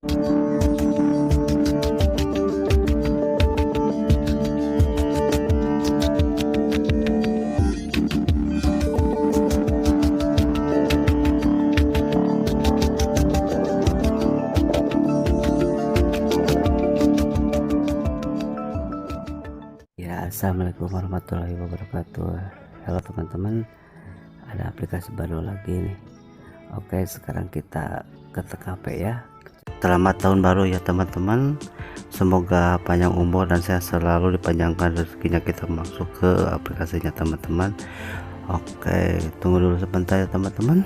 Ya, assalamualaikum warahmatullahi wabarakatuh. Halo teman-teman, ada aplikasi baru lagi nih. Oke, sekarang kita ke TKP ya. Selamat tahun baru ya teman-teman, semoga panjang umur dan sehat selalu, dipanjangkan rezekinya. Kita masuk ke aplikasinya teman-teman. Oke, tunggu dulu sebentar ya teman-teman.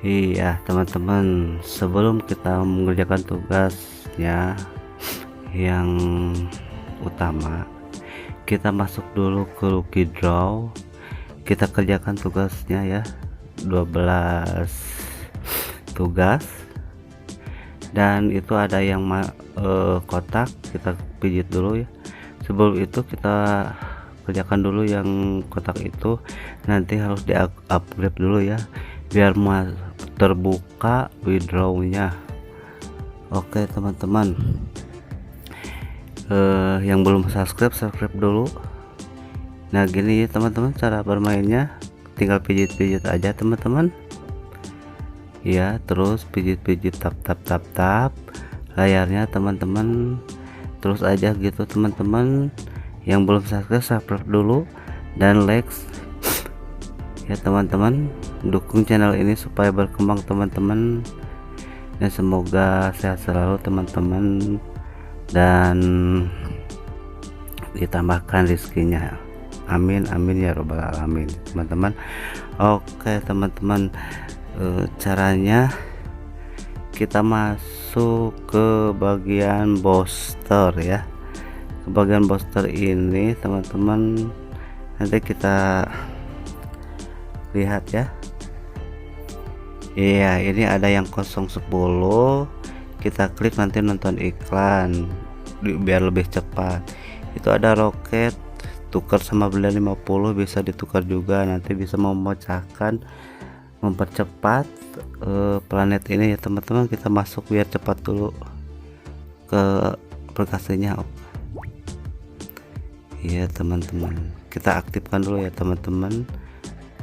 Iya teman-teman, sebelum kita mengerjakan tugasnya yang utama, kita masuk dulu ke Lucky Draw. Kita kerjakan tugasnya ya, 12 tugas, dan itu ada yang kotak, kita pijit dulu ya. Sebelum itu kita kerjakan dulu yang kotak itu, nanti harus di upgrade dulu ya biar terbuka withdrawnya. Oke teman-teman, yang belum subscribe dulu. Nah gini ya teman-teman, cara bermainnya tinggal pijit-pijit aja teman-teman ya, terus pijit-pijit tap layarnya teman-teman, terus aja gitu teman-teman. Yang belum subscribe dulu dan like ya teman-teman, dukung channel ini supaya berkembang teman-teman, dan semoga sehat selalu teman-teman dan ditambahkan rezekinya, amin amin ya robbal alamin teman-teman. Oke teman-teman, caranya kita masuk ke bagian booster ya. Ke bagian booster ini teman-teman, nanti kita lihat ya. Iya, ini ada yang 010, kita klik nanti nonton iklan biar lebih cepat. Itu ada roket tukar sama benda 50, bisa ditukar juga, nanti bisa memecahkan, mempercepat planet ini ya teman-teman. Kita masuk biar cepat dulu ke aplikasinya. Iya teman-teman, kita aktifkan dulu ya teman-teman,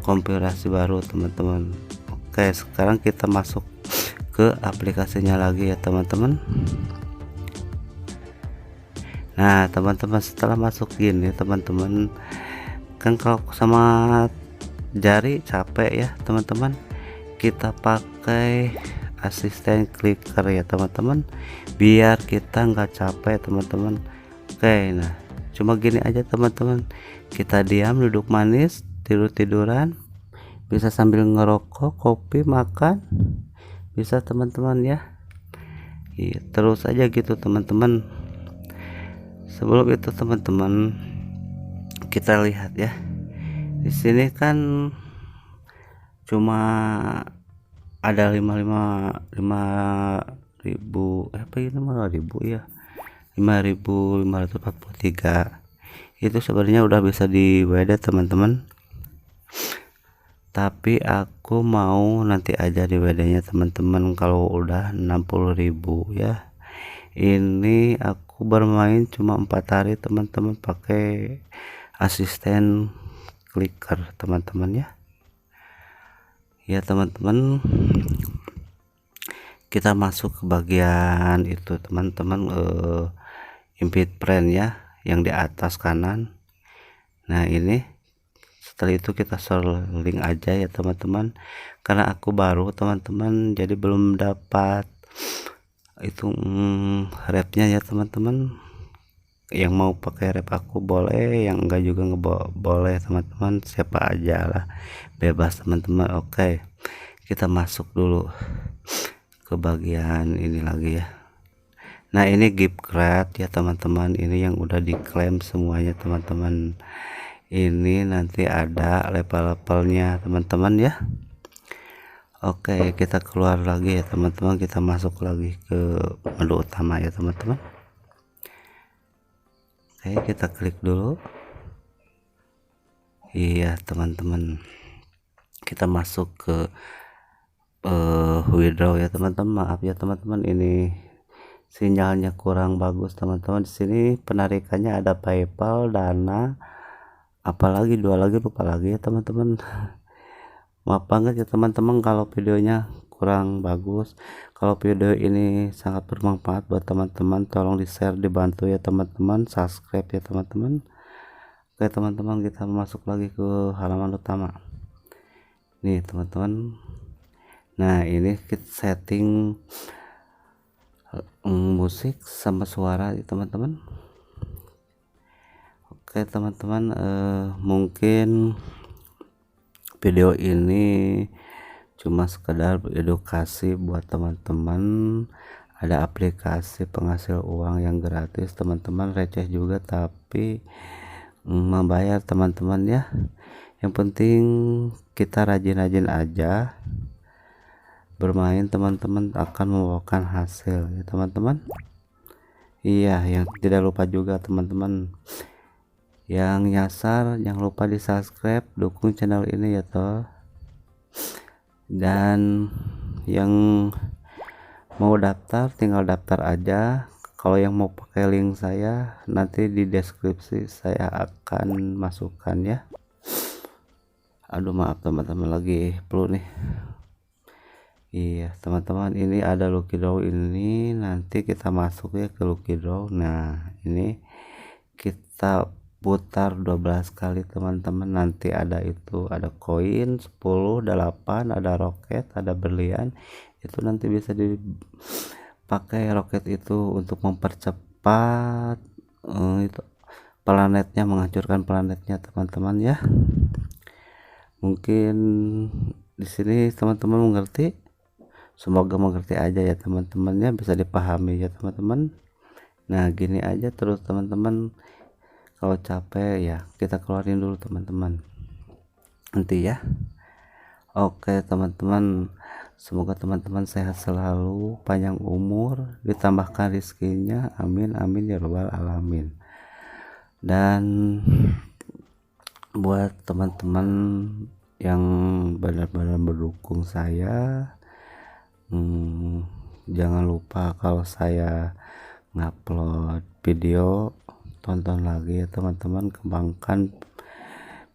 konfigurasi baru teman-teman. Oke, sekarang kita masuk ke aplikasinya lagi ya teman-teman. Nah teman-teman, setelah masuk gini teman-teman, kan kalau sama jari capek ya teman-teman, kita pakai asisten clicker ya teman-teman, biar kita nggak capek teman-teman. Oke, nah cuma gini aja teman-teman, kita diam, duduk manis, tidur-tiduran, bisa sambil ngerokok, kopi, makan, bisa teman-teman ya. Iya, terus aja gitu teman-teman. Sebelum itu teman-teman, kita lihat ya, di sini kan cuma ada 5.000 apa ini, 5.000 ya, 5.543. Itu sebenarnya udah bisa di WD teman-teman, tapi aku mau nanti aja di WD nya teman-teman kalau udah 60.000 ya. Ini aku bermain cuma 4 hari teman-teman, pakai asisten clicker teman-teman ya. Ya teman-teman, kita masuk ke bagian itu teman-teman, invite friend ya, yang di atas kanan. Nah ini, setelah itu kita share link aja ya teman-teman, karena aku baru teman-teman, jadi belum dapat itu repnya ya teman-teman. Yang mau pakai rep aku boleh, yang enggak juga boleh teman-teman, siapa aja lah, bebas teman-teman. Oke, kita masuk dulu ke bagian ini lagi ya. Nah ini gift card ya teman-teman, ini yang udah diklaim semuanya teman-teman. Ini nanti ada level-levelnya teman-teman ya. Oke, kita keluar lagi ya teman-teman, kita masuk lagi ke menu utama ya teman-teman. Oke, kita klik dulu. Iya teman-teman, kita masuk ke withdraw ya teman-teman. Maaf ya teman-teman, ini sinyalnya kurang bagus teman-teman. Di sini penarikannya ada PayPal, Dana, apalagi dua lagi lupa lagi ya teman-teman. Maaf banget ya teman-teman kalau videonya kurang bagus. Kalau video ini sangat bermanfaat buat teman-teman, tolong di share, dibantu ya teman-teman, subscribe ya teman-teman. Oke teman-teman, kita masuk lagi ke halaman utama nih teman-teman. Nah ini kita setting musik sama suara ya teman-teman. Oke teman-teman, mungkin video ini cuma sekedar edukasi buat teman-teman. Ada aplikasi penghasil uang yang gratis teman-teman, receh juga tapi membayar teman-teman ya. Yang penting kita rajin-rajin aja bermain, teman-teman akan membawakan hasil ya teman-teman. Iya, yang tidak lupa juga teman-teman yang nyasar jangan lupa di subscribe, dukung channel ini ya toh. Dan yang mau daftar tinggal daftar aja. Kalau yang mau pakai link saya nanti di deskripsi saya akan masukkan ya. Aduh maaf teman-teman, lagi flu nih. Iya teman-teman, ini ada lucky draw, ini nanti kita masuk ya ke lucky draw. Nah ini kita putar 12 kali teman-teman, nanti ada itu, ada koin 10, 8, ada roket, ada berlian. Itu nanti bisa dipakai roket itu untuk mempercepat itu planetnya, menghancurkan planetnya teman-teman ya. Mungkin di sini teman-teman mengerti, semoga mengerti aja ya teman-teman ya, bisa dipahami ya teman-teman. Nah gini aja terus teman-teman, kalau capek ya kita keluarin dulu teman-teman nanti ya. Oke teman-teman, semoga teman-teman sehat selalu, panjang umur, ditambahkan rezekinya, amin amin ya rabbal alamin. Dan buat teman-teman yang benar-benar mendukung saya, jangan lupa kalau saya ngupload video, tonton lagi ya teman-teman, kembangkan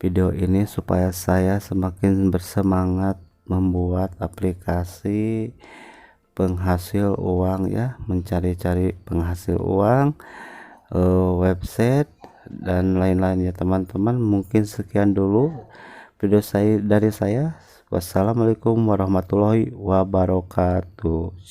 video ini supaya saya semakin bersemangat membuat aplikasi penghasil uang ya, mencari-cari penghasil uang, website dan lain-lain ya teman-teman. Mungkin sekian dulu video dari saya. Wassalamualaikum warahmatullahi wabarakatuh.